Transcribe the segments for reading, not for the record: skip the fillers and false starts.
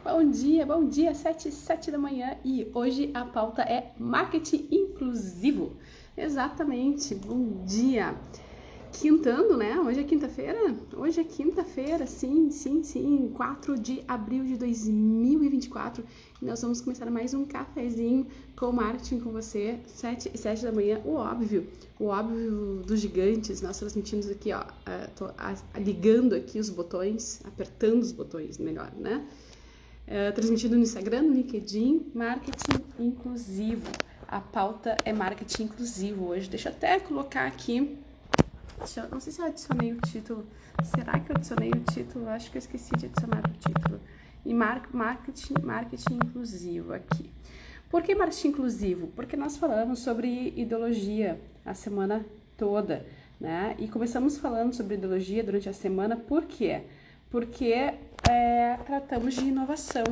Bom dia, 7 da manhã e hoje a pauta é marketing inclusivo. Exatamente, bom dia. Quintando, né? Hoje é quinta-feira? Hoje é quinta-feira, sim, 4 de abril de 2024. E nós vamos começar mais um cafezinho com marketing com você, 7 da manhã, o óbvio dos gigantes. Nós transmitimos aqui, ó, tô ligando aqui os botões, apertando os botões, melhor, né? Transmitido no Instagram, no LinkedIn, marketing inclusivo. A pauta é marketing inclusivo hoje. Deixa eu até colocar aqui. Não sei se eu adicionei o título. Será que eu adicionei o título? Acho que eu esqueci de adicionar o título. E marketing inclusivo aqui. Por que marketing inclusivo? Porque nós falamos sobre ideologia a semana toda, né? E começamos falando sobre ideologia durante a semana. Por quê? Porque tratamos de inovação,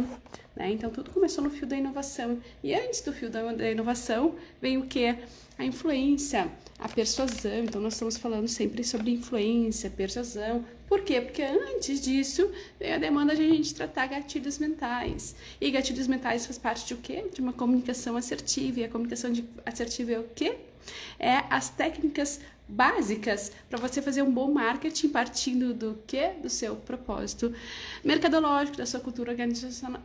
né? Então tudo começou no fio da inovação. E antes do fio da inovação vem o quê? A influência, a persuasão. Então nós estamos falando sempre sobre influência, persuasão. Por quê? Porque antes disso veio a demanda de a gente tratar gatilhos mentais. E gatilhos mentais faz parte de o quê? De uma comunicação assertiva. E a comunicação assertiva é o quê? É as técnicas básicas para você fazer um bom marketing partindo do quê? Do seu propósito mercadológico, da sua cultura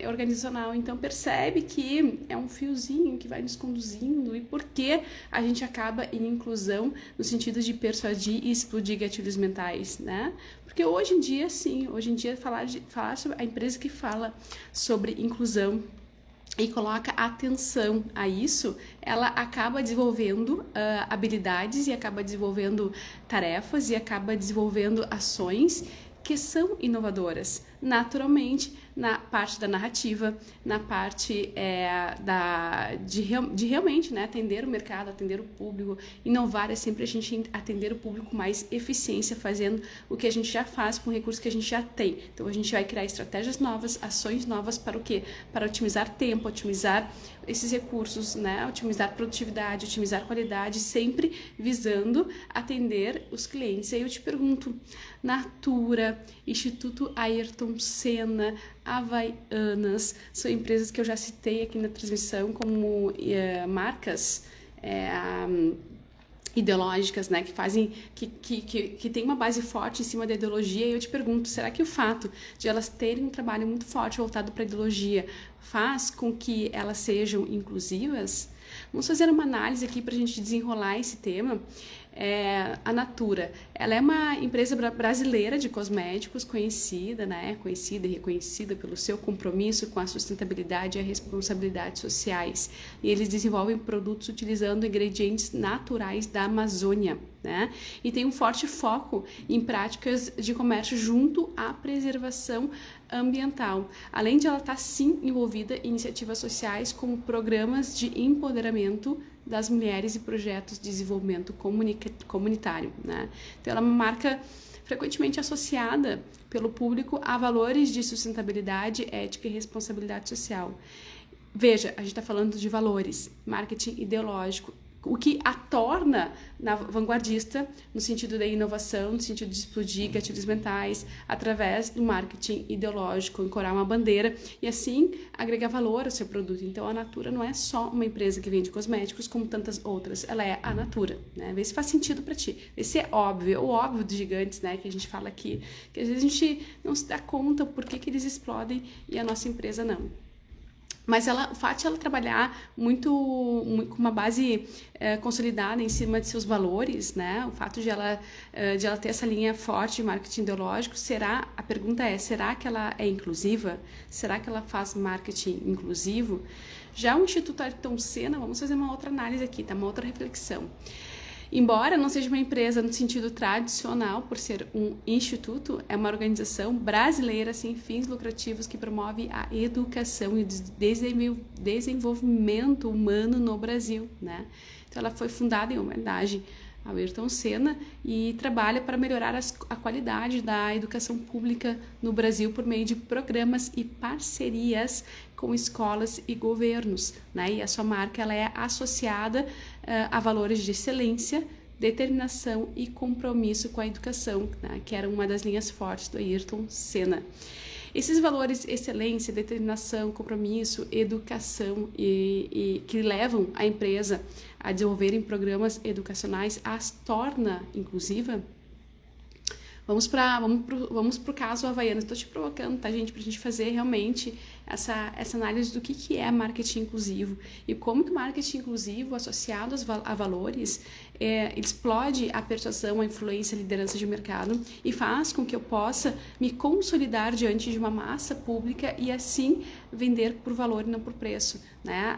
organizacional. Então percebe que é um fiozinho que vai nos conduzindo. E por que a gente acaba em inclusão no sentido de persuadir e explodir gatilhos mentais, né? Porque hoje em dia, sim, falar sobre a empresa que fala sobre inclusão e coloca atenção a isso, ela acaba desenvolvendo habilidades e acaba desenvolvendo tarefas e acaba desenvolvendo ações que são inovadoras, naturalmente, na parte da narrativa, na parte de realmente, né, atender o mercado, atender o público. Inovar é sempre a gente atender o público com mais eficiência, fazendo o que a gente já faz com recursos que a gente já tem. Então a gente vai criar estratégias novas, ações novas para o quê? Para otimizar tempo, otimizar esses recursos, né? Otimizar produtividade, otimizar qualidade, sempre visando atender os clientes. Aí eu te pergunto, Natura, Instituto Ayrton Senna, Havaianas, são empresas que eu já citei aqui na transmissão como marcas ideológicas, né, que fazem, que tem uma base forte em cima da ideologia. E eu te pergunto, será que o fato de elas terem um trabalho muito forte voltado para a ideologia faz com que elas sejam inclusivas? Vamos fazer uma análise aqui para a gente desenrolar esse tema. A Natura, ela é uma empresa brasileira de cosméticos conhecida, né? Conhecida e reconhecida pelo seu compromisso com a sustentabilidade e a responsabilidade sociais. E eles desenvolvem produtos utilizando ingredientes naturais da Amazônia, né? E tem um forte foco em práticas de comércio junto à preservação ambiental, além de ela estar sim envolvida em iniciativas sociais como programas de empoderamento das mulheres e projetos de desenvolvimento comunitário, né? Então ela é uma marca frequentemente associada pelo público a valores de sustentabilidade, ética e responsabilidade social. Veja, a gente está falando de valores, marketing ideológico, o que a torna vanguardista no sentido da inovação, no sentido de explodir gatilhos mentais, através do marketing ideológico, ancorar uma bandeira e assim agregar valor ao seu produto. Então a Natura não é só uma empresa que vende cosméticos como tantas outras, ela é a Natura, né? Vê se faz sentido para ti, vê se é óbvio, o óbvio dos gigantes, né, que a gente fala aqui, que às vezes a gente não se dá conta por que eles explodem e a nossa empresa não. Mas o fato de ela trabalhar muito com uma base consolidada em cima de seus valores, né? O fato de ela ter essa linha forte de marketing ideológico, a pergunta é, será que ela é inclusiva? Será que ela faz marketing inclusivo? Já o Instituto Ayrton Senna, vamos fazer uma outra análise aqui, tá? Uma outra reflexão. Embora não seja uma empresa no sentido tradicional, por ser um instituto, é uma organização brasileira sem fins lucrativos que promove a educação e o desenvolvimento humano no Brasil, né? Então ela foi fundada em homenagem ao Ayrton Senna e trabalha para melhorar a qualidade da educação pública no Brasil por meio de programas e parcerias com escolas e governos, né? E a sua marca ela é associada a valores de excelência, determinação e compromisso com a educação, né? Que era uma das linhas fortes do Ayrton Senna. Esses valores, excelência, determinação, compromisso, educação e que levam a empresa a desenvolverem programas educacionais, as torna inclusiva. Vamos pro caso Havaianas. Estou te provocando, tá, gente? Para a gente fazer realmente essa análise do que é marketing inclusivo e como que o marketing inclusivo associado a valores explode a persuasão, a influência, a liderança de mercado e faz com que eu possa me consolidar diante de uma massa pública e assim vender por valor e não por preço, né?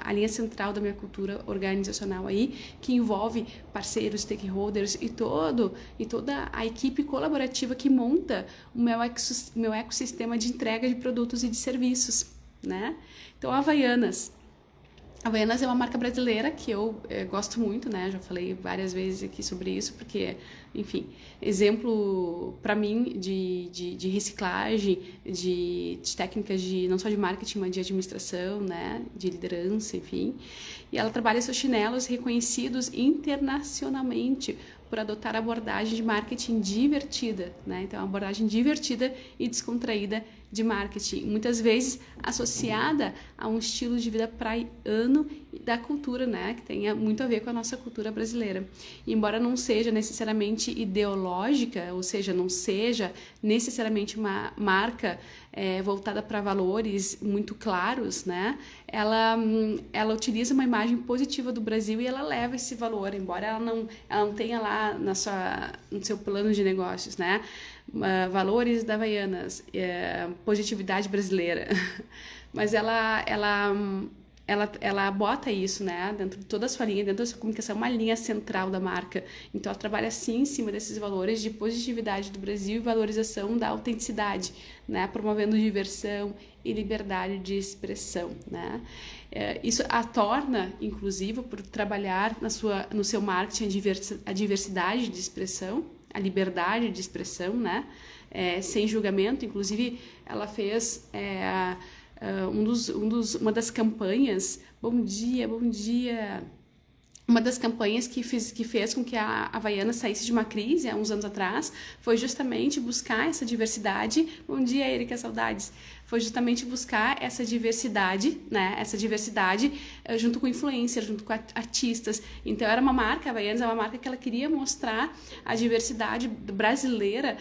A linha central da minha cultura organizacional aí, que envolve parceiros, stakeholders e toda a equipe colaborativa que monta o meu ecossistema de entrega de produtos e de serviços, né? Então, Havaianas é uma marca brasileira que eu gosto muito, né? Já falei várias vezes aqui sobre isso, porque, enfim, exemplo para mim de reciclagem, de técnicas não só de marketing, mas de administração, né? De liderança, enfim. E ela trabalha seus chinelos reconhecidos internacionalmente por adotar a abordagem de marketing divertida, né? Então, uma abordagem divertida e descontraída de marketing, muitas vezes associada a um estilo de vida praiano da cultura, né? Que tenha muito a ver com a nossa cultura brasileira. E, embora não seja necessariamente ideológica, ou seja, não seja necessariamente uma marca voltada para valores muito claros, né? Ela utiliza uma imagem positiva do Brasil e ela leva esse valor, embora ela não tenha lá no seu plano de negócios, né? Valores da Havaianas, positividade brasileira, mas ela bota isso, né, dentro de toda a sua linha, dentro da sua comunicação, uma linha central da marca. Então, ela trabalha sim em cima desses valores de positividade do Brasil e valorização da autenticidade, né, promovendo diversão e liberdade de expressão, né. Isso a torna inclusiva por trabalhar no seu marketing a diversidade de expressão, a liberdade de expressão, né, sem julgamento. Inclusive, ela fez uma das campanhas, bom dia, uma das campanhas que fez com que a Havaianas saísse de uma crise há uns anos atrás foi justamente buscar essa diversidade. Bom dia, Erika, saudades. Foi justamente buscar essa diversidade, né? Essa diversidade junto com influencers, junto com artistas. Então, era uma marca, a Havaianas é uma marca que ela queria mostrar a diversidade brasileira,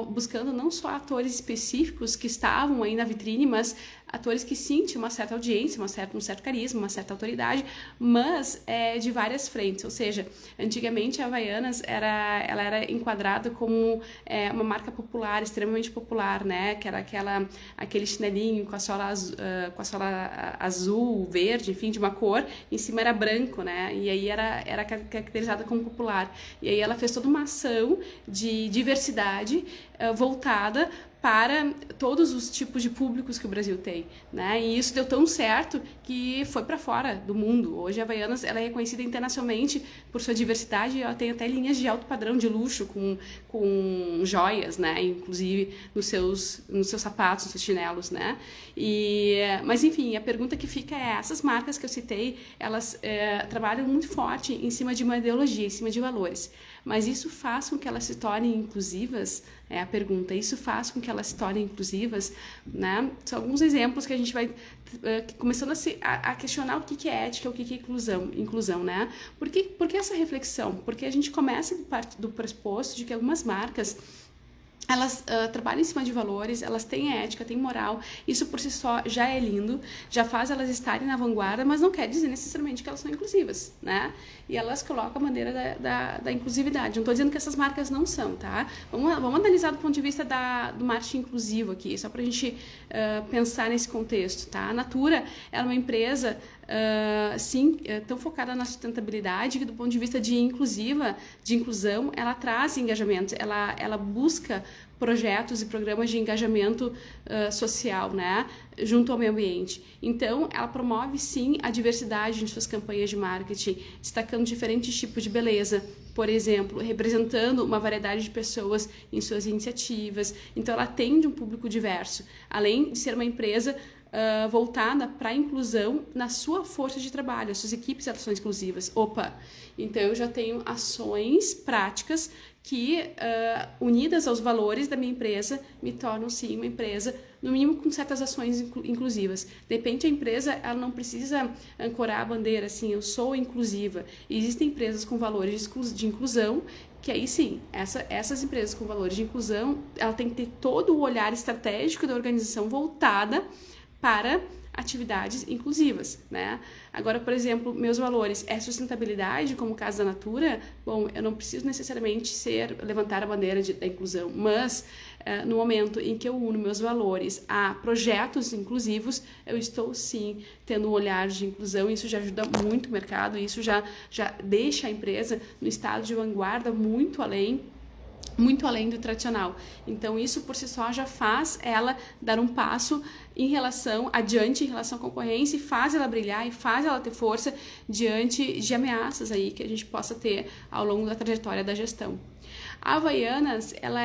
buscando não só atores específicos que estavam aí na vitrine, mas atores que sim tinham uma certa audiência, um certo carisma, uma certa autoridade, mas de várias frentes. Ou seja, antigamente a Havaianas ela era enquadrada como uma marca popular, extremamente popular, né? Que era aquele chinelinho com a sola azul, verde, enfim, de uma cor, em cima era branco, né? E aí era caracterizada como popular. E aí ela fez toda uma ação de diversidade voltada para todos os tipos de públicos que o Brasil tem, né? E isso deu tão certo que foi para fora do mundo. Hoje a Havaianas ela é reconhecida internacionalmente por sua diversidade. Ela tem até linhas de alto padrão de luxo com joias, né? Inclusive nos seus sapatos, nos seus chinelos, né? Mas enfim, a pergunta que fica é: essas marcas que eu citei, elas trabalham muito forte em cima de uma ideologia, em cima de valores. Mas isso faz com que elas se tornem inclusivas? É a pergunta. Isso faz com que elas se tornem inclusivas, né? São alguns exemplos que a gente vai começando a questionar o que é ética, o que é inclusão, né? Por que essa reflexão? Porque a gente começa do pressuposto de que algumas marcas elas trabalham em cima de valores, elas têm ética, têm moral, isso por si só já é lindo, já faz elas estarem na vanguarda, mas não quer dizer necessariamente que elas são inclusivas, né? E elas colocam a bandeira da inclusividade. Não estou dizendo que essas marcas não são, tá? Vamos analisar do ponto de vista do marketing inclusivo aqui, só para a gente pensar nesse contexto, tá? A Natura é uma empresa tão focada na sustentabilidade que do ponto de vista de inclusão, ela traz engajamento, ela busca projetos e programas de engajamento social, né, junto ao meio ambiente. Então, ela promove sim a diversidade em suas campanhas de marketing, destacando diferentes tipos de beleza, por exemplo, representando uma variedade de pessoas em suas iniciativas. Então, ela atende um público diverso, além de ser uma empresa voltada para a inclusão na sua força de trabalho, as suas equipes elas são exclusivas. Então eu já tenho ações práticas que, unidas aos valores da minha empresa, me tornam, sim, uma empresa, no mínimo com certas ações inclusivas. De repente, a empresa ela não precisa ancorar a bandeira assim, eu sou inclusiva. E existem empresas com valores de inclusão, que aí sim, essas empresas com valores de inclusão, ela tem que ter todo o olhar estratégico da organização voltada para atividades inclusivas, né? Agora, por exemplo, meus valores é sustentabilidade, como o caso da Natura. Bom, eu não preciso necessariamente levantar a bandeira da inclusão, mas no momento em que eu uno meus valores a projetos inclusivos, eu estou sim tendo um olhar de inclusão. Isso já ajuda muito o mercado, isso já deixa a empresa no estado de vanguarda muito além do tradicional. Então, isso por si só já faz ela dar um passo adiante em relação à concorrência, e faz ela brilhar e faz ela ter força diante de ameaças aí que a gente possa ter ao longo da trajetória da gestão. A Havaianas, ela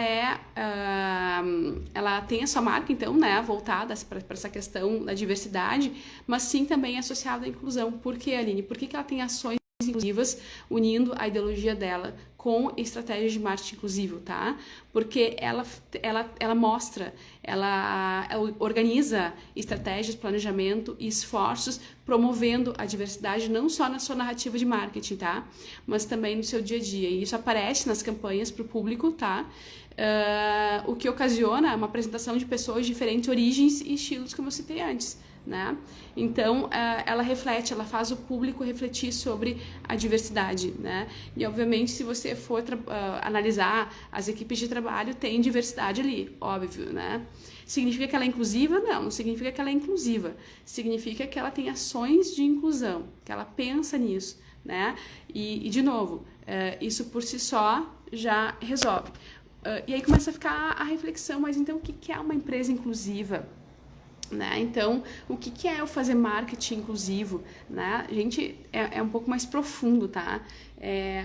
tem a sua marca, então, né, voltada para essa questão da diversidade, mas sim também associada à inclusão. Por que, Aline? Por que ela tem ações inclusivas unindo a ideologia dela com estratégias de marketing inclusivo, tá? Porque ela mostra, ela organiza estratégias, planejamento e esforços promovendo a diversidade não só na sua narrativa de marketing, tá? Mas também no seu dia a dia. E isso aparece nas campanhas para o público, tá? O que ocasiona uma apresentação de pessoas de diferentes origens e estilos, como eu citei antes, né? Então, ela faz o público refletir sobre a diversidade, né? E, obviamente, se você for analisar as equipes de trabalho, tem diversidade ali, óbvio, né? Significa que ela é inclusiva? Não significa que ela é inclusiva. Significa que ela tem ações de inclusão, que ela pensa nisso, né? E de novo, isso por si só já resolve. E aí começa a ficar a reflexão, mas então o que é uma empresa inclusiva? Né? Então, o que é eu fazer marketing inclusivo? Né? Gente, é um pouco mais profundo, tá? É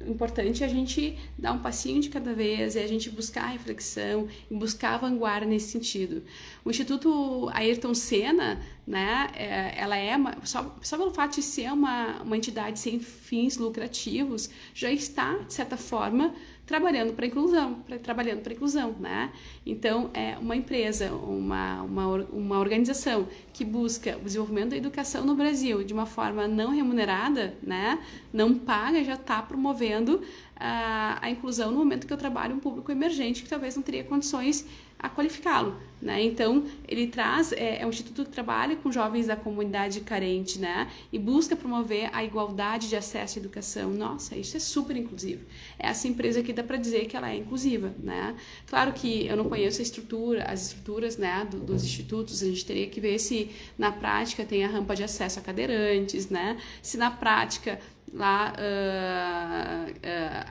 importante a gente dar um passinho de cada vez, a gente buscar a reflexão e buscar a vanguarda nesse sentido. O Instituto Ayrton Senna, né, ela só pelo fato de ser uma entidade sem fins lucrativos, já está, de certa forma, trabalhando para a inclusão, né? Então, é uma empresa, uma organização que busca o desenvolvimento da educação no Brasil de uma forma não remunerada, né? Não paga, já está promovendo a inclusão no momento que eu trabalho um público emergente que talvez não teria condições a qualificá-lo, né? Então, ele traz, é um instituto que trabalha com jovens da comunidade carente, né? E busca promover a igualdade de acesso à educação. Nossa, isso é super inclusivo. Essa empresa aqui dá para dizer que ela é inclusiva, né? Claro que eu não conheço as estruturas, né, dos institutos, a gente teria que ver se na prática tem a rampa de acesso a cadeirantes, né? Se na prática lá,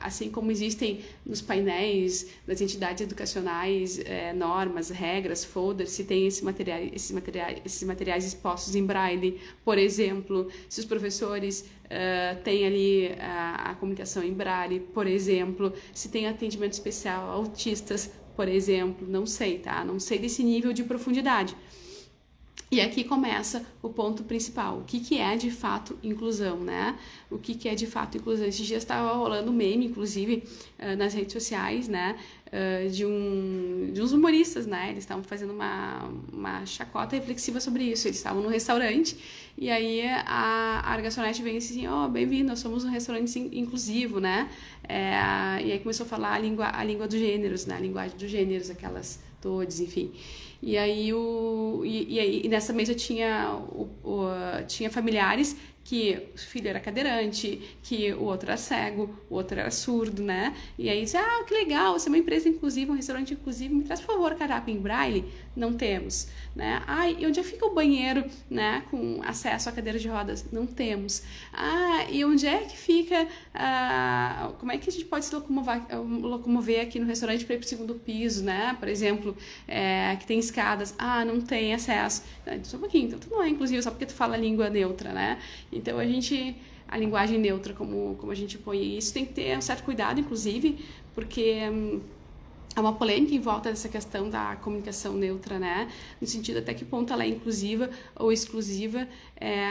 assim como existem nos painéis das entidades educacionais, normas, regras, folders, se tem esses materiais expostos em braille, por exemplo, se os professores têm ali a comunicação em braille, por exemplo, se tem atendimento especial a autistas, por exemplo, não sei, tá? Não sei desse nível de profundidade. E aqui começa o ponto principal, o que é de fato inclusão, né? O que é de fato inclusão? Esses dias estava rolando um meme, inclusive, nas redes sociais, né? De uns humoristas, né? Eles estavam fazendo uma chacota reflexiva sobre isso. Eles estavam num restaurante e aí a garçonete vem assim, bem-vindo, nós somos um restaurante inclusivo, né? E aí começou a falar a língua dos gêneros, né? A linguagem dos gêneros, aquelas todes, enfim. E aí, nessa mesa tinha familiares que o filho era cadeirante, que o outro era cego, o outro era surdo, né? E aí disse, que legal, você é uma empresa inclusiva, um restaurante inclusivo, me traz, por favor, cardápio em braille. Não temos, né? E onde fica o banheiro, né, com acesso à cadeira de rodas? Não temos. E onde é que fica, como é que a gente pode se locomover aqui no restaurante para ir para o segundo piso, né? Por exemplo, que tem escadas. Não tem acesso. Só um pouquinho, então tu não é inclusivo só porque tu fala a língua neutra, né? Então a linguagem neutra, como a gente põe isso, tem que ter um certo cuidado, inclusive, porque há uma polêmica em volta dessa questão da comunicação neutra, né? No sentido até que ponto ela é inclusiva ou exclusiva,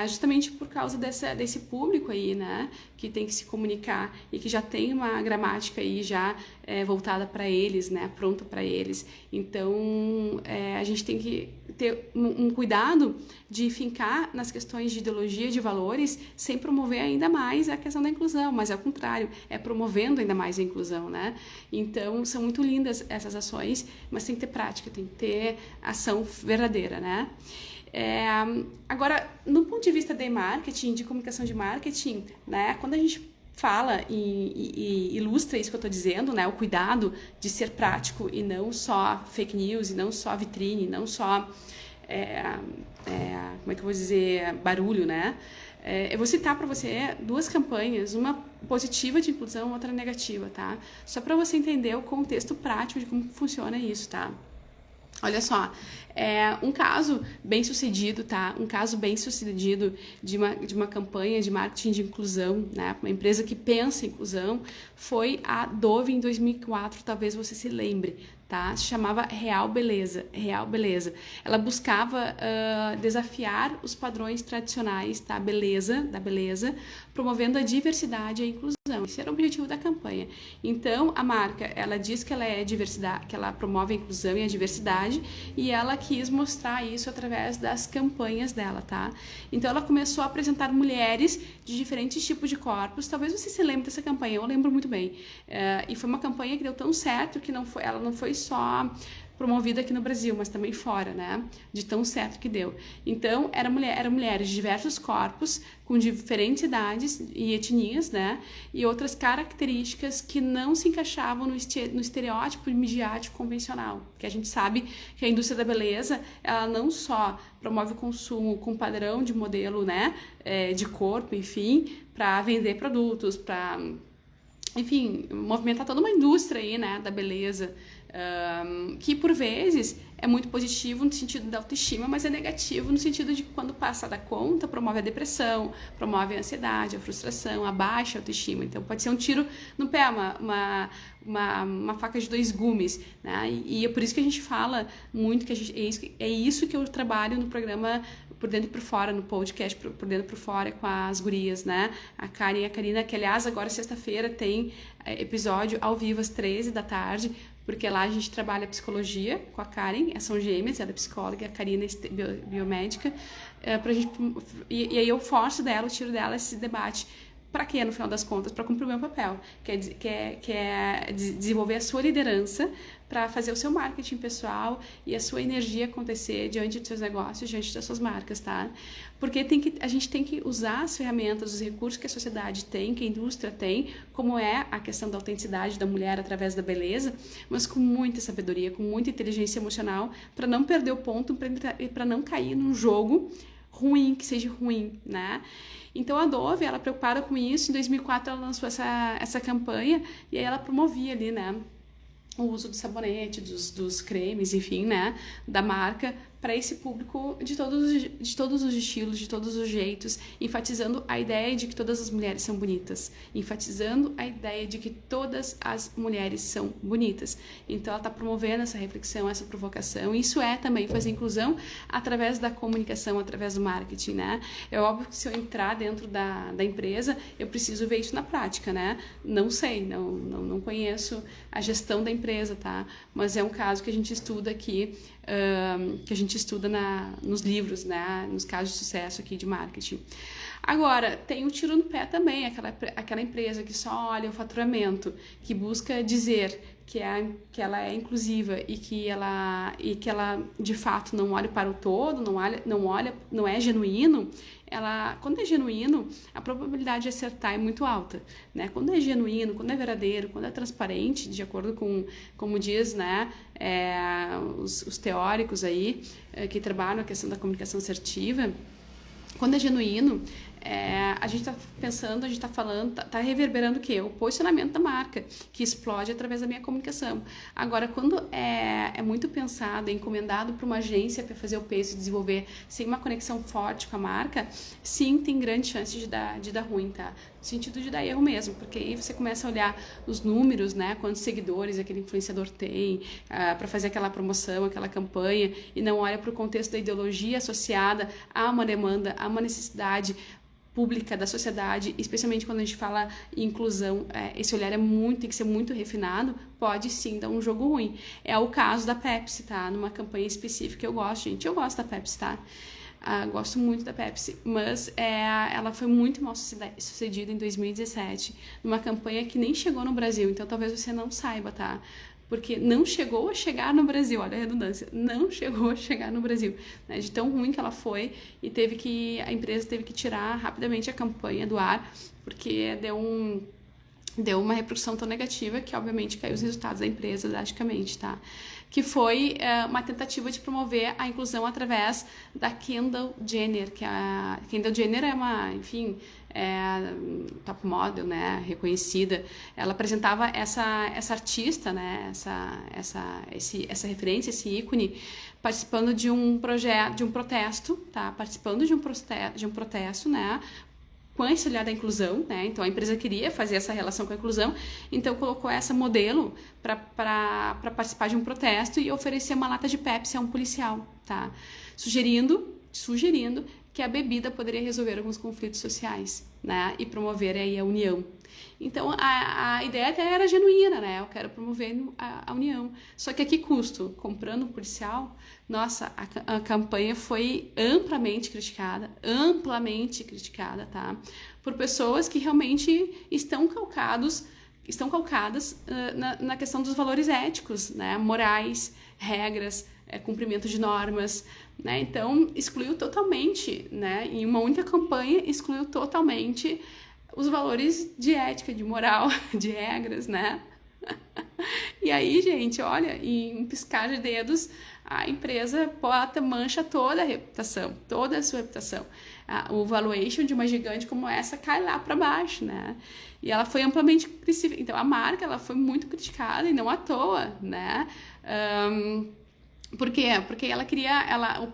justamente por causa desse público aí, né? Que tem que se comunicar e que já tem uma gramática aí já voltada para eles, né? Pronta para eles. Então, a gente tem que ter um cuidado de fincar nas questões de ideologia, de valores, sem promover ainda mais a questão da inclusão, mas ao contrário, promovendo ainda mais a inclusão, né? Então, são muito lindas essas ações, mas tem que ter prática, tem que ter ação verdadeira, né? Agora, no ponto de vista de marketing, de comunicação de marketing, né? Quando a gente fala e ilustra isso que eu estou dizendo, né? O cuidado de ser prático e não só fake news, e não só vitrine, não só, como é que eu vou dizer, barulho, né? Eu vou citar para você 2 campanhas, uma positiva de inclusão, outra negativa, tá? Só para você entender o contexto prático de como funciona isso, tá? Olha só, um caso bem sucedido, tá? Um caso bem sucedido de uma campanha de marketing de inclusão, né? Uma empresa que pensa em inclusão, foi a Dove em 2004, talvez você se lembre, tá? Se chamava Real Beleza, Real Beleza. Ela buscava desafiar os padrões tradicionais da beleza, promovendo a diversidade e a inclusão. Esse era o objetivo da campanha. Então, a marca, ela diz que ela é diversidade, que ela promove a inclusão e a diversidade, e ela quis mostrar isso através das campanhas dela, tá? Então, ela começou a apresentar mulheres de diferentes tipos de corpos. Talvez você se lembre dessa campanha, eu lembro muito bem. E foi uma campanha que deu tão certo que ela não foi só promovida aqui no Brasil, mas também fora, né? De tão certo que deu. Então, eram mulheres de diversos corpos, com diferentes idades e etnias, né? E outras características que não se encaixavam no estereótipo midiático convencional. Que a gente sabe que a indústria da beleza, ela não só promove o consumo com padrão de modelo, né? De corpo, enfim, para vender produtos, para, enfim, movimentar toda uma indústria aí, né? Da beleza. Que por vezes é muito positivo no sentido da autoestima, mas é negativo no sentido de que quando passa da conta, promove a depressão, promove a ansiedade, a frustração, a baixa autoestima. Então pode ser um tiro no pé, uma faca de 2 gumes, né? E é por isso que a gente fala muito que é isso que eu trabalho no programa Por Dentro e Por Fora, no podcast Por Dentro e Por Fora com as gurias, né? A Karen e a Karina, que aliás agora sexta-feira tem episódio ao vivo às 13 da tarde, porque lá a gente trabalha psicologia com a Karen, são gêmeas, ela é psicóloga, a Karina é biomédica, e aí eu forço dela, eu tiro dela esse debate. Para quê, no final das contas? Para cumprir o meu papel, que é desenvolver a sua liderança para fazer o seu marketing pessoal e a sua energia acontecer diante dos seus negócios, diante das suas marcas, tá? Porque a gente tem que usar as ferramentas, os recursos que a sociedade tem, que a indústria tem, como é a questão da autenticidade da mulher através da beleza, mas com muita sabedoria, com muita inteligência emocional, para não perder o ponto, para não cair num jogo ruim, que seja ruim, né? Então a Dove, ela preocupada com isso, em 2004 ela lançou essa campanha e aí ela promovia ali, né, o uso do sabonete, dos cremes, enfim, né, da marca para esse público de todos os estilos, de todos os jeitos, enfatizando a ideia de que todas as mulheres são bonitas, enfatizando a ideia de que todas as mulheres são bonitas. Então ela está promovendo essa reflexão, essa provocação. Isso é também fazer inclusão através da comunicação, através do marketing, né? É óbvio que se eu entrar dentro da empresa, eu preciso ver isso na prática, né? Não sei, não conheço a gestão da empresa, tá? Mas é um caso que a gente estuda aqui, que a gente estuda nos livros, né, nos casos de sucesso aqui de marketing. Agora, tem o tiro no pé também, aquela empresa que só olha o faturamento, que busca dizer que ela é inclusiva e que ela de fato não olha para o todo, não é genuíno. Quando é genuíno, a probabilidade de acertar é muito alta, né? Quando é genuíno, quando é verdadeiro, quando é transparente, de acordo com, como diz, né, os teóricos aí que trabalham a questão da comunicação assertiva, quando é genuíno, a gente está pensando, a gente está falando, está reverberando o quê? O posicionamento da marca, que explode através da minha comunicação. Agora, quando é muito pensado, é encomendado para uma agência para fazer o peso e desenvolver sem uma conexão forte com a marca, sim, tem grande chance de dar ruim, tá? No sentido de dar erro mesmo, porque aí você começa a olhar os números, né? Quantos seguidores aquele influenciador tem para fazer aquela promoção, aquela campanha, e não olha para o contexto da ideologia associada a uma demanda, a uma necessidade pública da sociedade, especialmente quando a gente fala em inclusão, esse olhar tem que ser muito refinado, pode sim dar um jogo ruim. É o caso da Pepsi, tá? Numa campanha específica eu gosto da Pepsi, tá? Gosto muito da Pepsi, mas ela foi muito mal sucedida em 2017, numa campanha que nem chegou no Brasil, então talvez você não saiba, tá? Porque não chegou a chegar no Brasil, olha a redundância, não chegou a chegar no Brasil, né? De tão ruim que ela foi, e a empresa teve que tirar rapidamente a campanha do ar, porque deu uma repercussão tão negativa que obviamente caiu os resultados da empresa drasticamente, tá? Que foi uma tentativa de promover a inclusão através da Kendall Jenner, que a Kendall Jenner é uma, enfim, top model, né, reconhecida. Ela apresentava essa artista, né, essa referência, esse ícone, participando de um protesto, tá? Participando de um protesto, né? Com esse olhar da inclusão, né? Então a empresa queria fazer essa relação com a inclusão, então colocou essa modelo para participar de um protesto e oferecer uma lata de Pepsi a um policial, tá? Sugerindo que a bebida poderia resolver alguns conflitos sociais, né? E promover aí a união. Então a ideia até era genuína, né? Eu quero promover a união. Só que a que custo? Comprando um policial? Nossa, a campanha foi amplamente criticada, tá? Por pessoas que realmente estão calcadas na questão dos valores éticos, né? Morais, regras, cumprimento de normas, né? Então excluiu totalmente, né? Em uma única campanha excluiu totalmente os valores de ética, de moral, de regras, né? E aí, gente, olha, em um piscar de dedos, a empresa mancha toda a sua reputação. O valuation de uma gigante como essa cai lá para baixo, né? E ela foi amplamente criticada. Então, a marca ela foi muito criticada e não à toa, né? Por quê? Porque o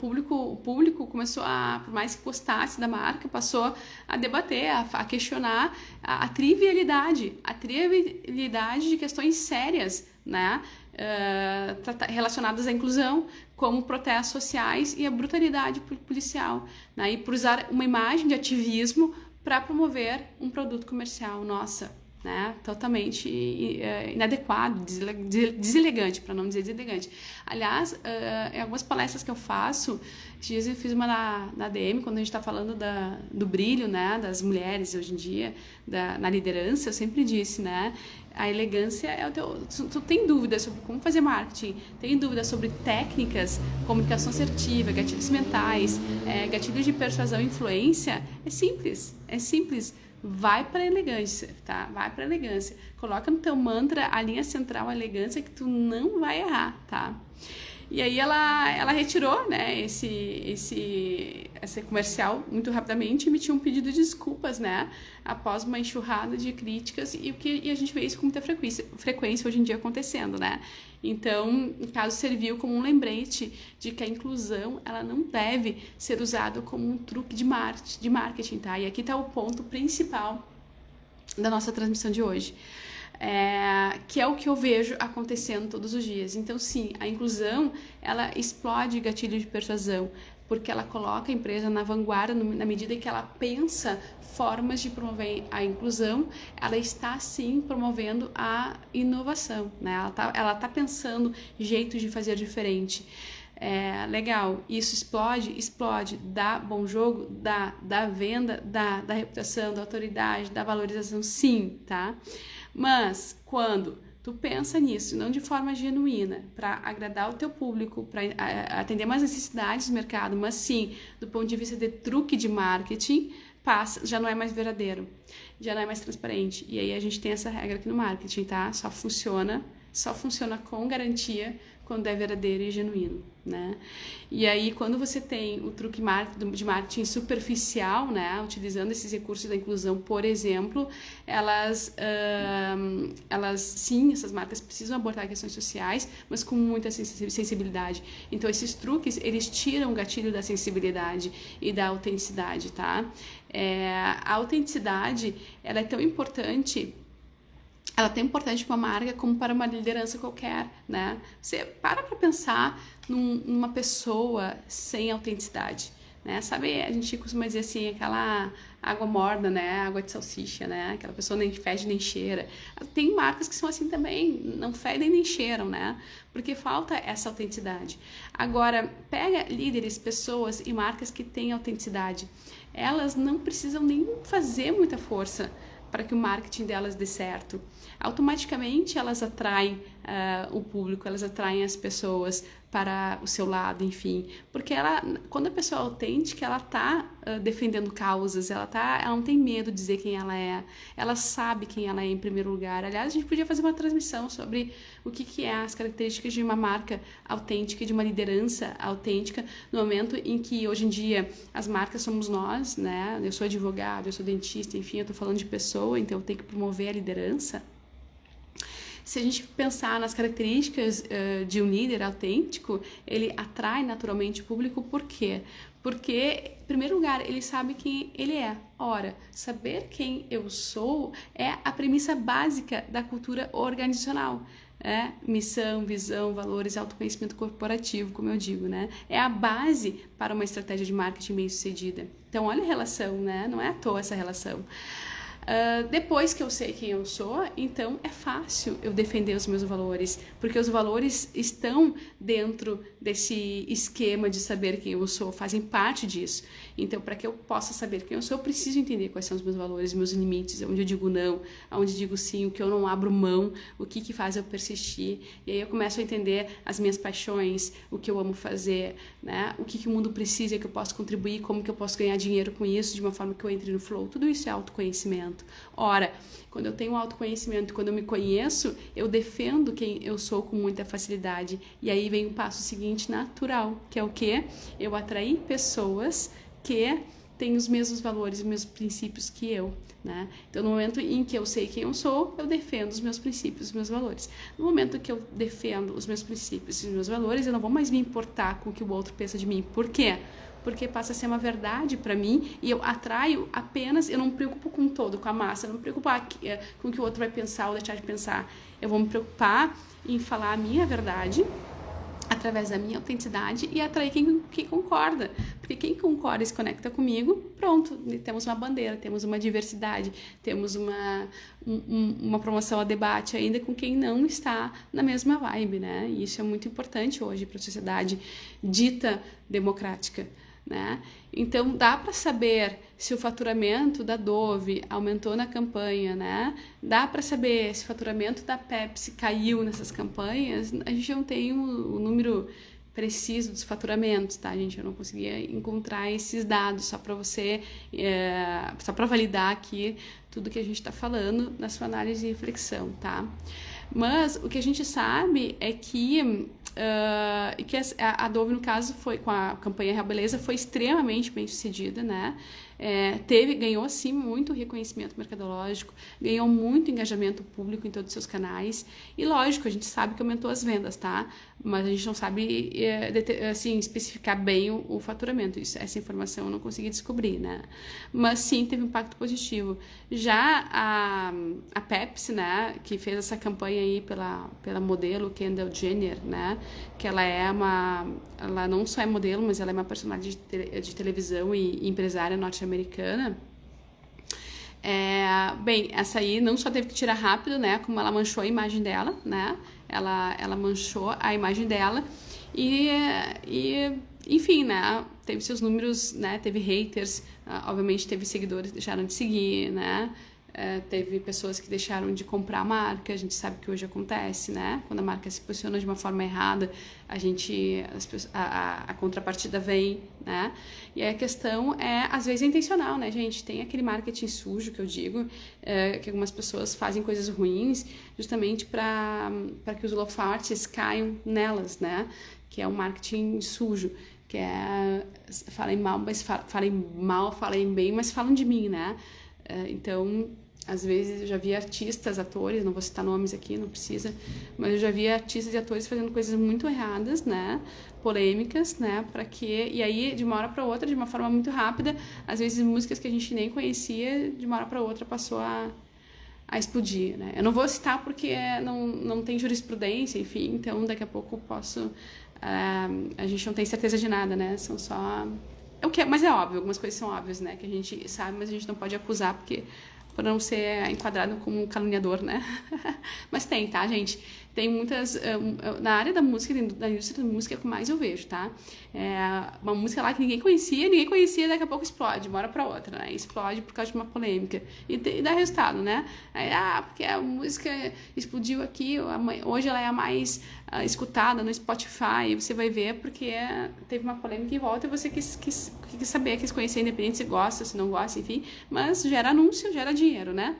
público começou por mais que gostasse da marca, passou a debater, a questionar a trivialidade de questões sérias, né? Relacionadas à inclusão, como protestos sociais e a brutalidade policial, né? E por usar uma imagem de ativismo para promover um produto comercial, nossa, né? Totalmente inadequado, deselegante, para não dizer deselegante. Aliás, em algumas palestras que eu faço, esses dias eu fiz uma na ADM, quando a gente está falando do brilho, né, das mulheres hoje em dia, na liderança, eu sempre disse, né, a elegância é o teu... Tu tem dúvidas sobre como fazer marketing, tem dúvidas sobre técnicas, comunicação assertiva, gatilhos mentais, gatilhos de persuasão e influência, é simples. Vai para a elegância, tá? Vai para a elegância. Coloca no teu mantra a linha central, a elegância, que tu não vai errar, tá? E aí ela retirou, né, esse comercial muito rapidamente e emitiu um pedido de desculpas, né, após uma enxurrada de críticas e a gente vê isso com muita frequência hoje em dia acontecendo, né? Então, o caso serviu como um lembrete de que a inclusão ela não deve ser usada como um truque de marketing, tá? E aqui está o ponto principal da nossa transmissão de hoje. Que é o que eu vejo acontecendo todos os dias. Então, sim, a inclusão, ela explode gatilho de persuasão, porque ela coloca a empresa na vanguarda na medida em que ela pensa formas de promover a inclusão, ela está, sim, promovendo a inovação, né? Ela tá pensando jeitos de fazer diferente. Legal, isso explode, dá bom jogo, dá venda, dá reputação, da autoridade, da valorização, sim, tá? Mas quando tu pensa nisso, não de forma genuína, para agradar o teu público, para atender mais necessidades do mercado, mas sim do ponto de vista de truque de marketing, já não é mais verdadeiro, já não é mais transparente. E aí a gente tem essa regra aqui no marketing, tá? Só funciona com garantia quando é verdadeiro e genuíno, né? E aí, quando você tem o truque de marketing superficial, né, utilizando esses recursos da inclusão, por exemplo, sim, essas marcas precisam abordar questões sociais, mas com muita sensibilidade. Então, esses truques, eles tiram o gatilho da sensibilidade e da autenticidade, tá? A autenticidade, ela é tão importante. Ela é tão importante para uma marca como para uma liderança qualquer, né? Você para pensar numa pessoa sem autenticidade, né? Sabe, a gente costuma dizer assim, aquela água morna, né? Água de salsicha, né? Aquela pessoa nem fede nem cheira. Tem marcas que são assim também, não fedem nem cheiram, né? Porque falta essa autenticidade. Agora, pega líderes, pessoas e marcas que têm autenticidade. Elas não precisam nem fazer muita força para que o marketing delas dê certo. Automaticamente elas atraem o público, elas atraem as pessoas para o seu lado, enfim. Porque quando a pessoa é autêntica, ela está defendendo causas, ela não tem medo de dizer quem ela sabe quem ela é em primeiro lugar. Aliás, a gente podia fazer uma transmissão sobre o que é as características de uma marca autêntica, de uma liderança autêntica, no momento em que hoje em dia as marcas somos nós, né? Eu sou advogado, eu sou dentista, enfim, eu estou falando de pessoa, então eu tenho que promover a liderança. Se a gente pensar nas características de um líder autêntico, ele atrai naturalmente o público. Por quê? Porque, em primeiro lugar, ele sabe quem ele é. Ora, saber quem eu sou é a premissa básica da cultura organizacional. Missão, visão, valores, autoconhecimento corporativo, como eu digo, né? É a base para uma estratégia de marketing bem-sucedida. Então, olha a relação, né? Não é à toa essa relação. Depois que eu sei quem eu sou, então é fácil eu defender os meus valores, porque os valores estão dentro desse esquema de saber quem eu sou, fazem parte disso. Então, para que eu possa saber quem eu sou, eu preciso entender quais são os meus valores, meus limites, onde eu digo não, onde digo sim, o que eu não abro mão, o que faz eu persistir. E aí eu começo a entender as minhas paixões, o que eu amo fazer, né? O que o mundo precisa, que eu posso contribuir, como que eu posso ganhar dinheiro com isso, de uma forma que eu entre no flow. Tudo isso é autoconhecimento. Ora, quando eu tenho autoconhecimento, quando eu me conheço, eu defendo quem eu sou com muita facilidade. E aí vem o passo seguinte natural, que é o quê? Eu atrair pessoas que têm os mesmos valores, os mesmos princípios que eu, né? Então, no momento em que eu sei quem eu sou, eu defendo os meus princípios, os meus valores. No momento que eu defendo os meus princípios e os meus valores, eu não vou mais me importar com o que o outro pensa de mim. Por quê? Porque passa a ser uma verdade para mim e eu atraio apenas, eu não me preocupo com todo, com a massa, eu não me preocupo com o que o outro vai pensar ou deixar de pensar. Eu vou me preocupar em falar a minha verdade através da minha autenticidade e atrair quem concorda. Porque quem concorda e se conecta comigo, pronto, temos uma bandeira, temos uma diversidade, temos uma promoção a debate ainda com quem não está na mesma vibe, né? E isso é muito importante hoje para a sociedade dita democrática, né? Então dá para saber se o faturamento da Dove aumentou na campanha, né? Dá para saber se o faturamento da Pepsi caiu nessas campanhas. A gente não tem o número preciso dos faturamentos, tá, gente? Eu não conseguia encontrar esses dados só para você, só para validar aqui tudo que a gente está falando na sua análise e reflexão, tá? Mas o que a gente sabe é que a Dove, no caso, foi com a campanha Real Beleza, foi extremamente bem sucedida, né? Ganhou, sim, muito reconhecimento mercadológico, ganhou muito engajamento público em todos os seus canais e, lógico, a gente sabe que aumentou as vendas, tá? Mas a gente não sabe, assim, especificar bem o faturamento. Essa informação eu não consegui descobrir, né? Mas, sim, teve um impacto positivo. Já a Pepsi, né, que fez essa campanha aí pela modelo Kendall Jenner, né, que ela não só é modelo, mas ela é uma personagem de televisão e empresária norte-americana. Bem, essa aí não só teve que tirar rápido, né, como ela manchou a imagem dela, né, ela manchou a imagem dela e enfim, né, teve seus números, né, teve haters, obviamente teve seguidores que deixaram de seguir, né, teve pessoas que deixaram de comprar a marca, a gente sabe que hoje acontece, né? Quando a marca se posiciona de uma forma errada, a contrapartida vem, né? E aí a questão às vezes é intencional, né, gente? Tem aquele marketing sujo que eu digo, que algumas pessoas fazem coisas ruins justamente para que os holofotes caiam nelas, né? Que é um marketing sujo, que falem bem, mas falam de mim, né? Então, às vezes eu já vi artistas, atores, não vou citar nomes aqui, não precisa, mas eu já vi artistas e atores fazendo coisas muito erradas, né? Polêmicas, né? E aí, de uma hora para outra, de uma forma muito rápida, às vezes músicas que a gente nem conhecia, de uma hora para outra passou a explodir, né? Eu não vou citar porque não tem jurisprudência, enfim, então daqui a pouco posso... a gente não tem certeza de nada, né? São só... mas é óbvio, algumas coisas são óbvias, né? Que a gente sabe, mas a gente não pode acusar porque por não ser enquadrado como um caluniador, né? Mas tem, tá, gente? Tem muitas... na área da música, da indústria da música, é o que mais eu vejo, tá? Uma música lá que ninguém conhecia, daqui a pouco explode, de uma hora pra outra, né? Explode por causa de uma polêmica. E dá resultado, né? Aí, porque a música explodiu aqui, hoje ela é a mais escutada no Spotify, e você vai ver porque teve uma polêmica em volta e você quis saber, quis conhecer, independente se gosta, se não gosta, enfim. Mas gera anúncio, gera dinheiro, né?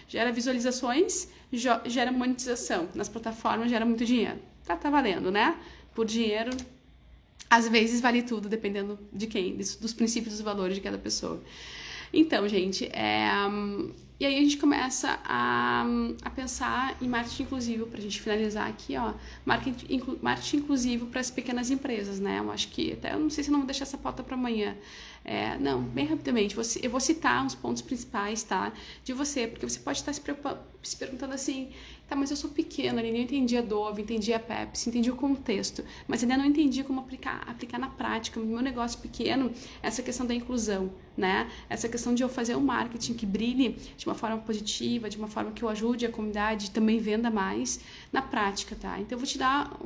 Gera visualizações, gera monetização. Nas plataformas gera muito dinheiro. Tá valendo, né? Por dinheiro, às vezes vale tudo, dependendo de quem, dos princípios, dos valores de cada pessoa. Então, gente, e aí a gente começa a pensar em marketing inclusivo, pra gente finalizar aqui, ó, marketing inclusivo para as pequenas empresas, né? Eu acho que, até eu não sei se eu não vou deixar essa pauta para amanhã. Não, bem rapidamente, eu vou citar uns pontos principais, tá? De você, porque você pode estar se perguntando assim, tá, mas eu sou pequena, eu entendi a Dove, entendi a Pepsi, entendi o contexto, mas ainda não entendi como aplicar na prática, no meu negócio pequeno, essa questão da inclusão, né? Essa questão de eu fazer um marketing que brilhe de uma forma positiva, de uma forma que eu ajude a comunidade, também venda mais na prática, tá? Então eu vou te dar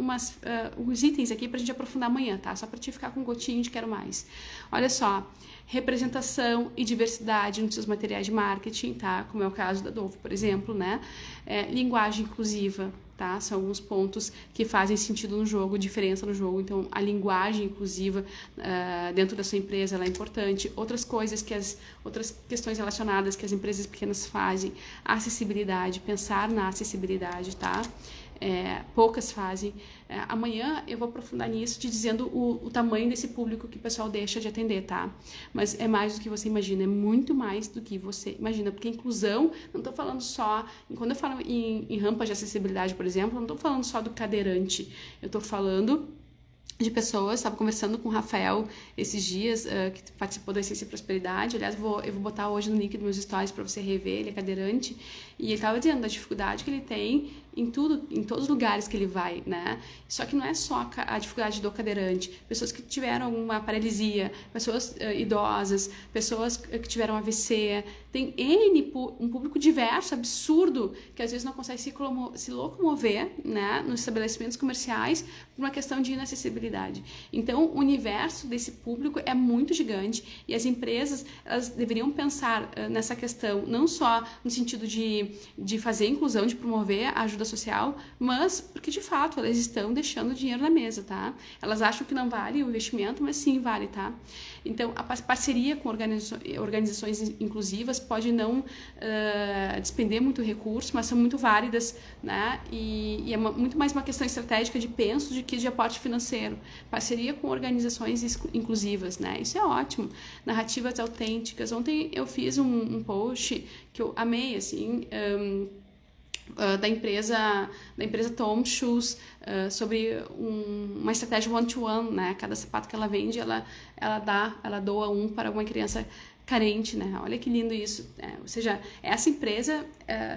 uns itens aqui pra gente aprofundar amanhã, tá? Só pra te ficar com um gotinho de quero mais. Olha só, representação e diversidade nos seus materiais de marketing, tá? Como é o caso da Dove, por exemplo, né? Linguagem inclusiva, tá? São alguns pontos que fazem sentido no jogo, diferença no jogo. Então, a linguagem inclusiva dentro da sua empresa ela é importante. Outras coisas outras questões relacionadas que as empresas pequenas fazem, acessibilidade, pensar na acessibilidade, tá? Poucas fazem. Amanhã eu vou aprofundar nisso, te dizendo o tamanho desse público que o pessoal deixa de atender, tá? Mas é mais do que você imagina, é muito mais do que você imagina, porque inclusão, não estou falando só, quando eu falo em rampas de acessibilidade, por exemplo, não estou falando só do cadeirante, eu estou falando de pessoas, estava conversando com o Rafael esses dias, que participou da Essência e Prosperidade, aliás, eu vou botar hoje no link dos meus stories para você rever, ele é cadeirante, e ele estava dizendo da dificuldade que ele tem em todos os lugares que ele vai, né? Só que não é só a dificuldade do cadeirante, pessoas que tiveram alguma paralisia, pessoas idosas, pessoas que tiveram AVC, tem um público diverso, absurdo, que às vezes não consegue se locomover, né, nos estabelecimentos comerciais por uma questão de inacessibilidade. Então, o universo desse público é muito gigante e as empresas elas deveriam pensar nessa questão, não só no sentido de fazer inclusão, de promover a ajuda social, mas porque de fato elas estão deixando dinheiro na mesa, tá? Elas acham que não vale o investimento, mas sim vale, tá? Então, a parceria com organizações inclusivas pode não despender muito recurso, mas são muito válidas, né? E é muito mais uma questão estratégica de penso do que de aporte financeiro. Parceria com organizações inclusivas, né? Isso é ótimo. Narrativas autênticas. Ontem eu fiz um post que eu amei, assim, da empresa Tom Shoes, sobre uma estratégia one-to-one, né? Cada sapato que ela vende, ela doa um para uma criança carente, né? Olha que lindo isso. Ou seja, essa empresa,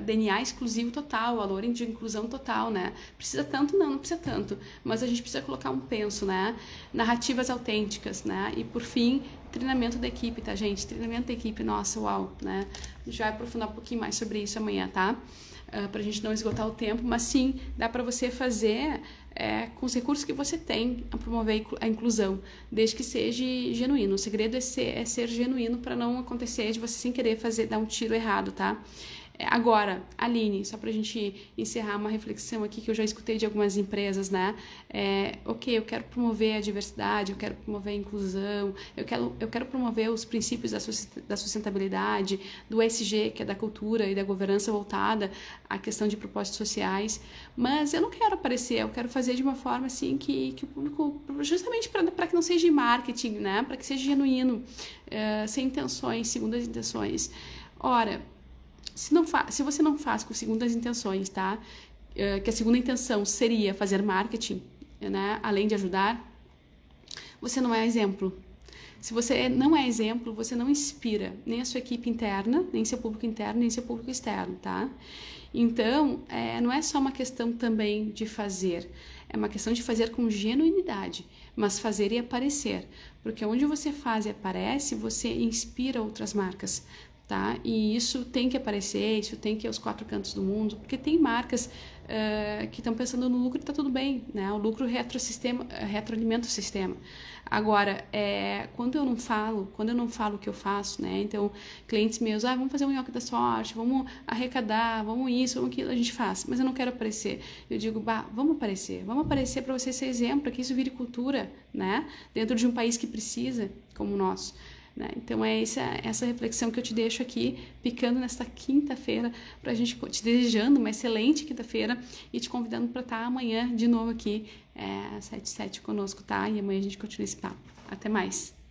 DNA exclusivo total, valor de inclusão total, né? Precisa tanto? Não precisa tanto. Mas a gente precisa colocar um penso, né? Narrativas autênticas, né? E por fim, treinamento da equipe, tá, gente? Treinamento da equipe, nossa, uau, né? A gente vai aprofundar um pouquinho mais sobre isso amanhã, tá? Pra gente não esgotar o tempo, mas sim, dá para você fazer com os recursos que você tem a promover a inclusão, desde que seja genuíno. O segredo é ser genuíno para não acontecer de você sem querer dar um tiro errado, tá? Agora, Aline, só para a gente encerrar uma reflexão aqui que eu já escutei de algumas empresas, né? Ok, eu quero promover a diversidade, eu quero promover a inclusão, eu quero promover os princípios da sustentabilidade, do ESG, que é da cultura e da governança voltada à questão de propósitos sociais, mas eu não quero aparecer, eu quero fazer de uma forma assim que o público, justamente para que não seja marketing, né? Para que seja genuíno, sem intenções, segundas intenções. Ora, se você não faz com segundas intenções, tá? Que a segunda intenção seria fazer marketing, né? Além de ajudar, você não é exemplo. Se você não é exemplo, você não inspira nem a sua equipe interna, nem seu público interno, nem seu público externo, tá? Então, não é só uma questão também de fazer, é uma questão de fazer com genuinidade, mas fazer e aparecer, porque onde você faz e aparece, você inspira outras marcas, tá? E isso tem que aparecer, isso tem que ir aos 4 cantos do mundo, porque tem marcas que estão pensando no lucro e está tudo bem, né? O lucro retroalimenta o sistema. Agora, quando eu não falo o que eu faço, né? Então, clientes meus, vamos fazer um nhoque da sorte, vamos arrecadar, vamos isso, vamos aquilo, a gente faz, mas eu não quero aparecer. Eu digo, vamos aparecer para você ser exemplo, para que isso vire cultura, né? Dentro de um país que precisa, como o nosso. Né? Então é essa reflexão que eu te deixo aqui, picando nesta quinta-feira, para a gente te desejando uma excelente quinta-feira e te convidando para estar amanhã de novo aqui, às 7h07 conosco, tá? E amanhã a gente continua esse papo. Até mais!